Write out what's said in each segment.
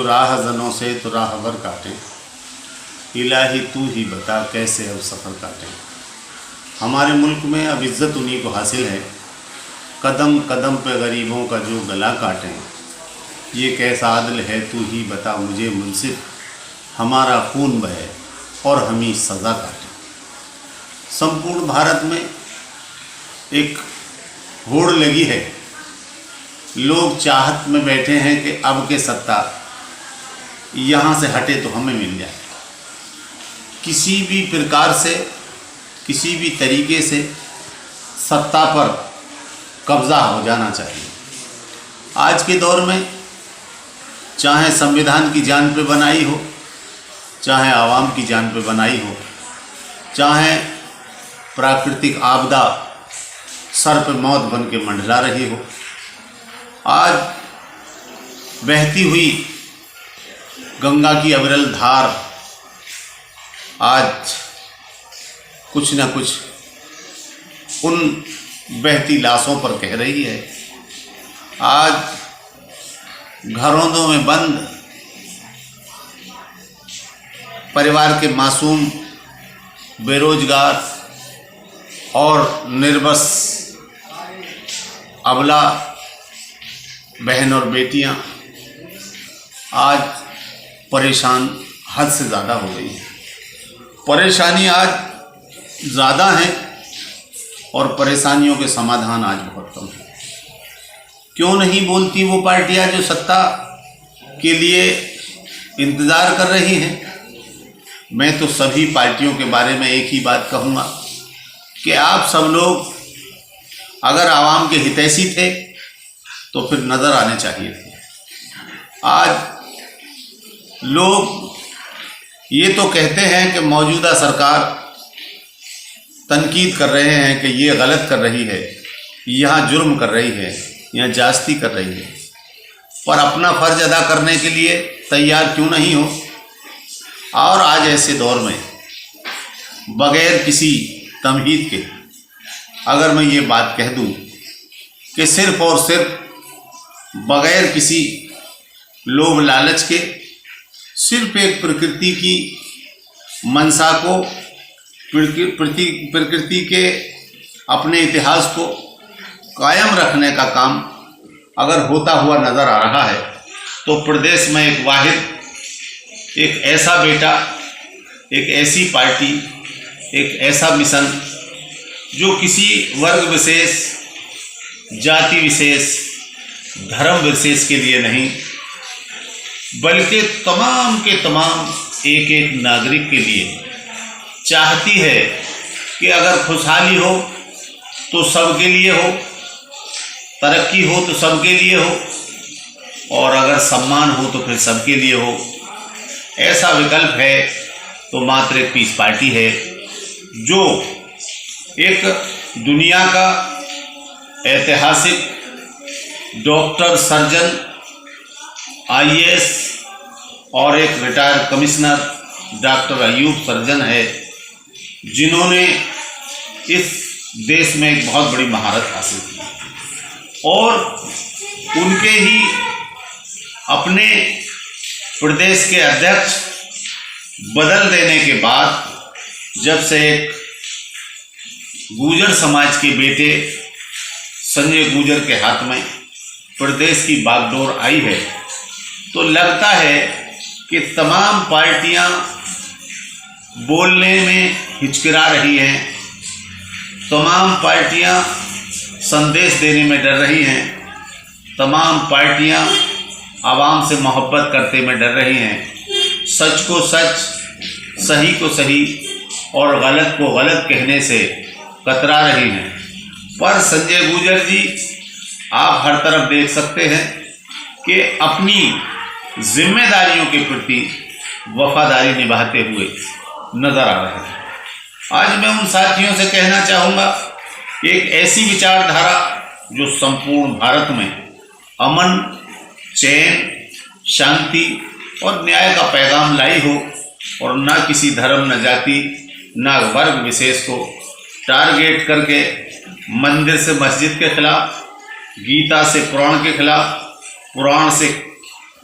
राह जनों से तो राहबर काटें, इलाही तू ही बता कैसे अब सफ़र काटें। हमारे मुल्क में अब इज़्ज़त उन्हीं को हासिल है, कदम कदम पे गरीबों का जो गला काटें। ये कैसा आदल है तू ही बता मुझे मुंसिफ, हमारा खून बहे और हम ही सज़ा काटें। संपूर्ण भारत में एक होड़ लगी है, लोग चाहत में बैठे हैं कि अब के सत्ता यहाँ से हटे तो हमें मिल जाए। किसी भी प्रकार से, किसी भी तरीके से सत्ता पर कब्ज़ा हो जाना चाहिए। आज के दौर में चाहे संविधान की जान पे बनाई हो, चाहे आवाम की जान पे बनाई हो, चाहे प्राकृतिक आपदा सर पे मौत बन के मंडला रही हो, आज बहती हुई गंगा की अविरल धार आज कुछ न कुछ उन बहती लाशों पर कह रही है। आज घरों में बंद परिवार के मासूम, बेरोजगार और निर्बस अबला बहन और बेटियां आज परेशान हद से ज़्यादा हो गई हैं। परेशानी आज ज़्यादा है और परेशानियों के समाधान आज बहुत कम है। क्यों नहीं बोलती वो पार्टियां जो सत्ता के लिए इंतज़ार कर रही हैं? मैं तो सभी पार्टियों के बारे में एक ही बात कहूँगा कि आप सब लोग अगर आवाम के हितैषी थे तो फिर नज़र आने चाहिए थे। आज लोग ये तो कहते हैं कि मौजूदा सरकार तनकीद कर रहे हैं कि ये गलत कर रही है, यहाँ जुर्म कर रही है, यहाँ जास्ती कर रही है, पर अपना फ़र्ज अदा करने के लिए तैयार क्यों नहीं हो? और आज ऐसे दौर में बग़ैर किसी तमहीद के अगर मैं ये बात कह दूं कि सिर्फ़ और सिर्फ बग़ैर किसी लोभ लालच के, सिर्फ एक प्रकृति की मंशा को, प्रकृति के अपने इतिहास को कायम रखने का काम अगर होता हुआ नज़र आ रहा है तो प्रदेश में एक वाहिद, एक ऐसा बेटा, एक ऐसी पार्टी, एक ऐसा मिशन जो किसी वर्ग विशेष, जाति विशेष, धर्म विशेष के लिए नहीं बल्कि तमाम के तमाम एक एक नागरिक के लिए चाहती है कि अगर खुशहाली हो तो सबके लिए हो, तरक्की हो तो सबके लिए हो, और अगर सम्मान हो तो फिर सबके लिए हो। ऐसा विकल्प है तो मात्र एक पीस पार्टी है जो एक दुनिया का ऐतिहासिक डॉक्टर, सर्जन, आईएएस और एक retired commissioner doctor Ayub surgeon है, जिन्होंने इस देश में एक बहुत बड़ी महारत हासिल की और उनके ही अपने प्रदेश के अध्यक्ष बदल देने के बाद जब से एक गुर्जर समाज के बेटे संजय गुर्जर के हाथ में प्रदेश की बागडोर आई है तो लगता है कि तमाम पार्टियां बोलने में हिचकिरा रही हैं, तमाम पार्टियां संदेश देने में डर रही हैं, तमाम पार्टियां आवाम से मोहब्बत करते में डर रही हैं, सच को सच, सही को सही और गलत को गलत कहने से कतरा रही हैं। पर संजय गुर्जर जी, आप हर तरफ देख सकते हैं कि अपनी जिम्मेदारियों के प्रति वफादारी निभाते हुए नजर आ रहे हैं। आज मैं उन साथियों से कहना चाहूँगा कि एक ऐसी विचारधारा जो संपूर्ण भारत में अमन, चैन, शांति और न्याय का पैगाम लाई हो और न किसी धर्म, न जाति, न वर्ग विशेष को टारगेट करके मंदिर से मस्जिद के खिलाफ, गीता से पुराण के खिलाफ, पुराण से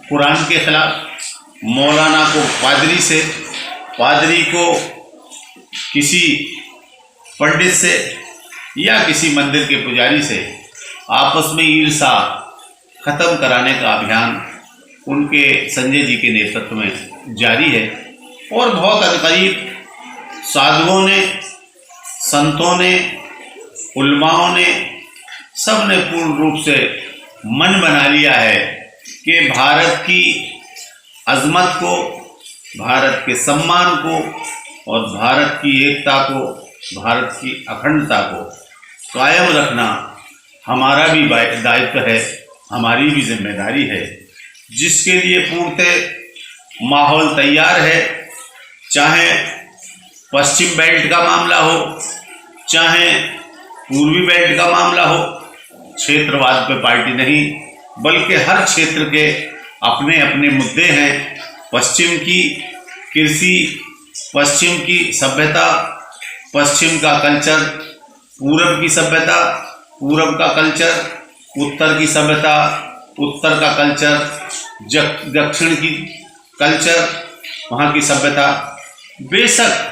कुरान के खिलाफ मौलाना को पादरी से, पादरी को किसी पंडित से या किसी मंदिर के पुजारी से आपस में ईर्षा खत्म कराने का अभियान उनके संजय जी के नेतृत्व में जारी है। और बहुत अनकरीब साधुओं ने, संतों ने, उलमाओं ने, सब ने पूर्ण रूप से मन बना लिया है कि भारत की अजमत को, भारत के सम्मान को और भारत की एकता को, भारत की अखंडता को कायम रखना हमारा भी दायित्व है, हमारी भी जिम्मेदारी है, जिसके लिए पूर्णतः माहौल तैयार है। चाहे पश्चिम बेल्ट का मामला हो, चाहे पूर्वी बेल्ट का मामला हो, क्षेत्रवाद पे पार्टी नहीं, बल्कि हर क्षेत्र के अपने अपने मुद्दे हैं। पश्चिम की कृषि, पश्चिम की सभ्यता, पश्चिम का कल्चर, पूरब की सभ्यता, पूरब का कल्चर, उत्तर की सभ्यता, उत्तर का कल्चर, दक्षिण की कल्चर, वहाँ की सभ्यता बेशक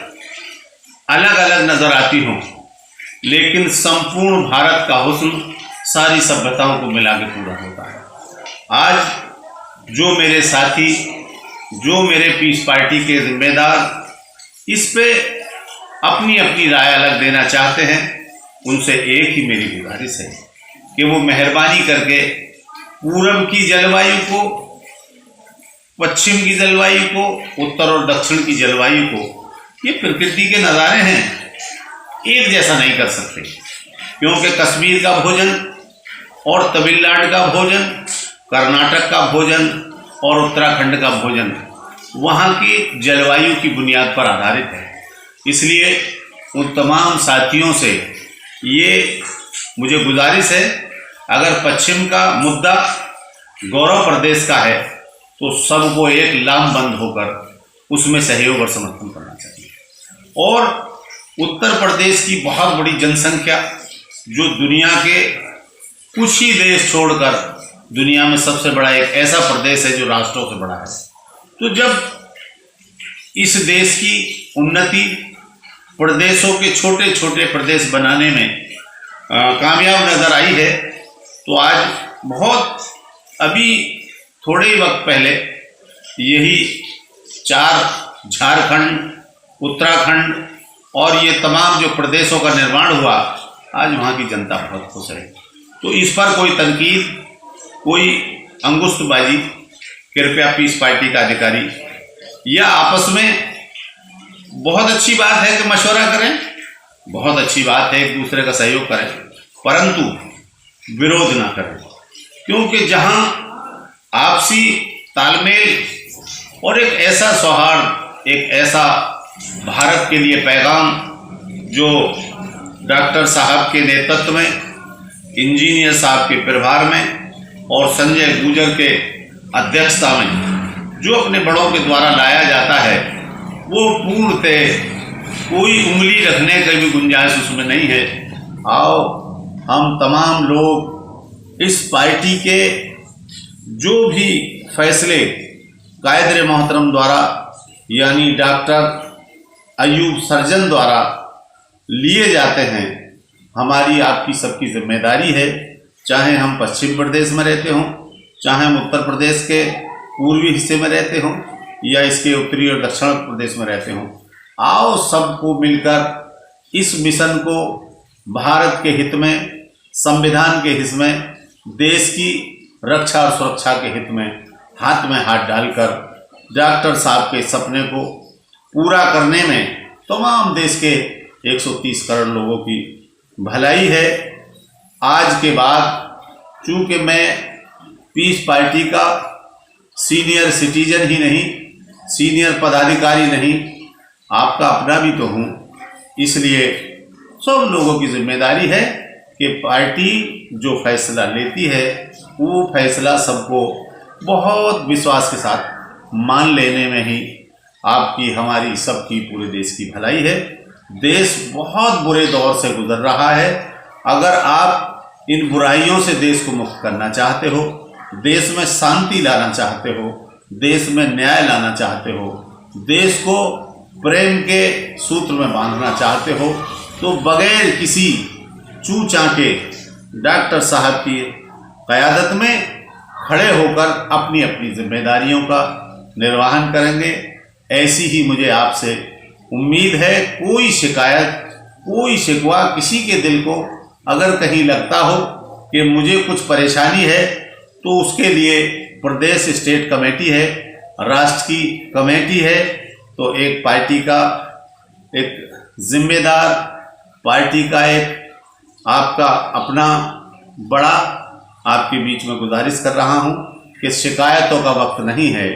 अलग अलग नजर आती हों, लेकिन संपूर्ण भारत का हुस्न सारी सभ्यताओं को मिला के पूरा होता है। आज जो मेरे साथी, जो मेरे पीस पार्टी के जिम्मेदार इस पे अपनी अपनी राय अलग देना चाहते हैं, उनसे एक ही मेरी गुजारिश है कि वो मेहरबानी करके पूरब की जलवायु को, पश्चिम की जलवायु को, उत्तर और दक्षिण की जलवायु को, ये प्रकृति के नज़ारे हैं, एक जैसा नहीं कर सकते। क्योंकि कश्मीर का भोजन और तमिलनाडु का भोजन, कर्नाटक का भोजन और उत्तराखंड का भोजन वहाँ की जलवायु की बुनियाद पर आधारित है। इसलिए उन तमाम साथियों से ये मुझे गुजारिश है, अगर पश्चिम का मुद्दा गौरव प्रदेश का है तो सबको एक लामबंद होकर उसमें सहयोग और समर्थन करना चाहिए। और उत्तर प्रदेश की बहुत बड़ी जनसंख्या, जो दुनिया के कुछ ही देश छोड़कर दुनिया में सबसे बड़ा एक ऐसा प्रदेश है जो राष्ट्रों से बड़ा है, तो जब इस देश की उन्नति प्रदेशों के छोटे छोटे प्रदेश बनाने में कामयाब नजर आई है, तो आज बहुत अभी थोड़े ही वक्त पहले यही 4 झारखंड, उत्तराखंड और ये तमाम जो प्रदेशों का निर्माण हुआ, आज वहाँ की जनता बहुत खुश है। तो इस पर कोई तनकीद, कोई अंगुष्ठबाजी कृपया पीस पार्टी का अधिकारी या आपस में, बहुत अच्छी बात है कि मशवरा करें, बहुत अच्छी बात है एक दूसरे का सहयोग करें, परंतु विरोध ना करें। क्योंकि जहाँ आपसी तालमेल और एक ऐसा सौहार्द, एक ऐसा भारत के लिए पैगाम जो डॉक्टर साहब के नेतृत्व में, इंजीनियर साहब के प्रभार में और संजय गुर्जर के अध्यक्षता में जो अपने बड़ों के द्वारा लाया जाता है, वो पूर्णतः कोई उंगली रखने की भी गुंजाइश उसमें नहीं है। आओ हम तमाम लोग इस पार्टी के जो भी फैसले कायदे मोहतरम द्वारा यानी डॉक्टर अयूब सर्जन द्वारा लिए जाते हैं, हमारी आपकी सबकी जिम्मेदारी है, चाहे हम पश्चिम प्रदेश में रहते हों, चाहे हम उत्तर प्रदेश के पूर्वी हिस्से में रहते हों या इसके उत्तरी और दक्षिण प्रदेश में रहते हों। आओ सबको मिलकर इस मिशन को भारत के हित में, संविधान के हित में, देश की रक्षा और सुरक्षा के हित में हाथ डालकर डॉक्टर साहब के सपने को पूरा करने में तमाम देश के 130 करोड़ लोगों की भलाई है। आज के बाद चूँकि मैं पीस पार्टी का सीनियर सिटीजन ही नहीं, सीनियर पदाधिकारी नहीं, आपका अपना भी तो हूँ, इसलिए सब लोगों की जिम्मेदारी है कि पार्टी जो फैसला लेती है वो फैसला सबको बहुत विश्वास के साथ मान लेने में ही आपकी, हमारी, सबकी, पूरे देश की भलाई है। देश बहुत बुरे दौर से गुजर रहा है। अगर आप इन बुराइयों से देश को मुक्त करना चाहते हो, देश में शांति लाना चाहते हो, देश में न्याय लाना चाहते हो, देश को प्रेम के सूत्र में बांधना चाहते हो, तो बगैर किसी चू चाके डॉक्टर साहब की क़यादत में खड़े होकर अपनी अपनी जिम्मेदारियों का निर्वहन करेंगे। ऐसी ही मुझे आपसे उम्मीद है। कोई शिकायत, कोई शिकवा किसी के दिल को अगर कहीं लगता हो कि मुझे कुछ परेशानी है, तो उसके लिए प्रदेश स्टेट कमेटी है, राष्ट्र की कमेटी है, तो एक पार्टी का एक जिम्मेदार, पार्टी का एक आपका अपना बड़ा आपके बीच में गुजारिश कर रहा हूं कि शिकायतों का वक्त नहीं है,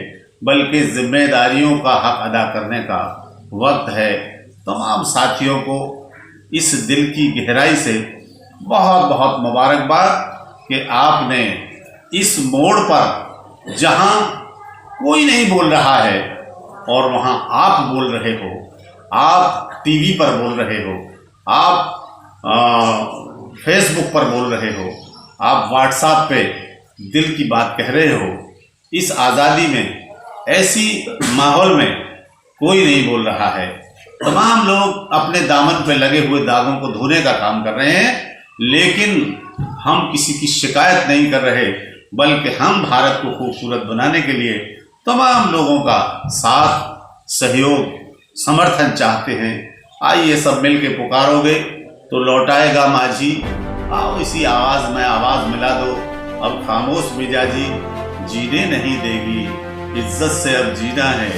बल्कि जिम्मेदारियों का हक अदा करने का वक्त है। तमाम साथियों को इस दिल की गहराई से बहुत बहुत मुबारकबाद कि आपने इस मोड़ पर, जहां कोई नहीं बोल रहा है और वहां आप बोल रहे हो, आप टीवी पर बोल रहे हो, आप फेसबुक पर बोल रहे हो, आप व्हाट्सएप पे दिल की बात कह रहे हो। इस आज़ादी में, ऐसी माहौल में कोई नहीं बोल रहा है। तमाम लोग अपने दामन पे लगे हुए दागों को धोने का काम कर रहे हैं, लेकिन हम किसी की शिकायत नहीं कर रहे, बल्कि हम भारत को खूबसूरत बनाने के लिए तमाम लोगों का साथ, सहयोग, समर्थन चाहते हैं। आइए सब मिल के पुकारोगे तो लौटाएगा माझी, आओ इसी आवाज़ में आवाज़ मिला दो। अब खामोश मिजाजी जीने नहीं देगी, इज्जत से अब जीना है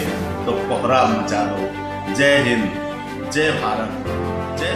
तो कोहराम मचा दो। जय हिंद, जय भारत, जय